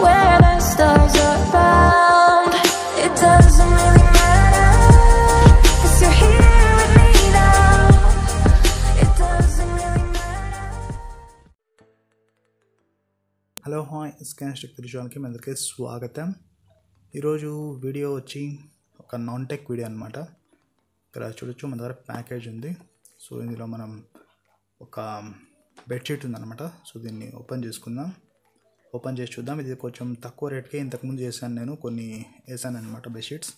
where the stars are bound. It doesn't really matter, 'cause you're here with me now. It doesn't really matter. Hello hi SKH TECH Telugu ఛానల్కి మీ అందరికీ స్వాగతం. ఈరోజు video వచ్చి ఒక non tech video అనమాట. ఇక్కడ చూడొచ్చు మన దగ్గర ప్యాకేజ్ ఉంది. సో ఇందులో మనం ఒక బెడ్షీట్ ఉందన్నమాట. సో దీన్ని ఓపెన్ చేసి చూద్దాం. ఇది కొంచెం తక్కువ రేట్కే ఇంతకుముందు చేశాను, నేను కొన్ని వేసాను అనమాట బెడ్షీట్స్.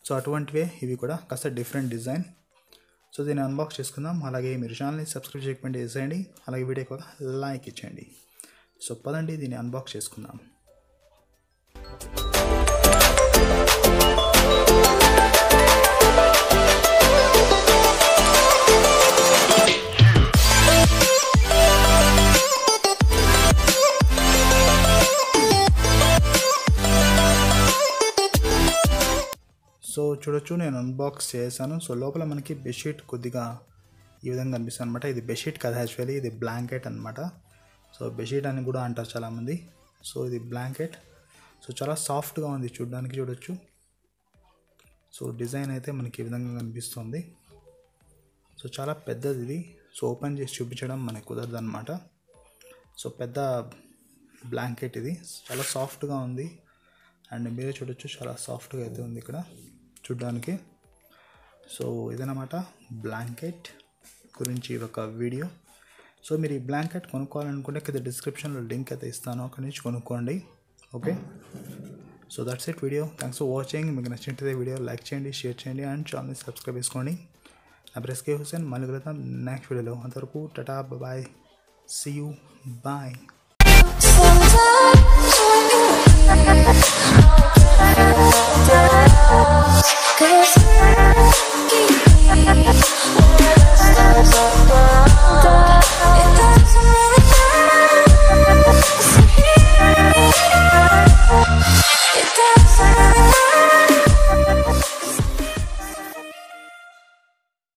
సో అటువంటివే ఇవి కూడా కాస్త డిఫరెంట్ డిజైన్. సో దీన్ని అన్బాక్స్ చేసుకుందాం. అలాగే మీరు ఛానల్ని సబ్స్క్రైబ్ చేయకపోతే చేసేయండి, అలాగే వీడియోకి ఒక లైక్ ఇచ్చేయండి. సో పదండి దీన్ని అన్బాక్స్ చేసుకుందాం. సో చూడొచ్చు, నేను అన్బాక్స్ చేశాను. సో లోపల మనకి బెడ్షీట్ కొద్దిగా ఈ విధంగా కనిపిస్తుంది అనమాట. ఇది బెడ్షీట్ కదా, యాక్చువల్లీ ఇది బ్లాంకెట్ అనమాట. సో బెడ్షీట్ అని కూడా అంటారు చాలామంది. సో ఇది బ్లాంకెట్. సో చాలా సాఫ్ట్గా ఉంది చూడడానికి, చూడొచ్చు. సో డిజైన్ అయితే మనకి ఈ విధంగా కనిపిస్తుంది. సో చాలా పెద్దది ఇది. సో ఓపెన్ చేసి చూపించడం మనకి కుదరదు అనమాట. సో పెద్ద బ్లాంకెట్ ఇది, చాలా సాఫ్ట్గా ఉంది. అండ్ మీరే చూడొచ్చు, చాలా సాఫ్ట్గా అయితే ఉంది ఇక్కడ చూడడానికి. సో ఇదన్నమాట బ్లాంకెట్ గురించి ఒక వీడియో. సో మీరు ఈ బ్లాంకెట్ కొనుక్కోవాలనుకుంటే కింద డిస్క్రిప్షన్లో లింక్ అయితే ఇస్తాను, అక్కడి నుంచి కొనుక్కోండి. Okay, so that's it video. Thanks for watching. మీకు నచ్చినట్లయితే వీడియో లైక్ చేయండి, షేర్ చేయండి అండ్ ఛానల్ని సబ్స్క్రైబ్ చేసుకోండి. నా పేరు SK హుసేన్. మళ్ళీ కలుద్దాం నెక్స్ట్ వీడియోలో. అంతవరకు tata, bye, see you, bye.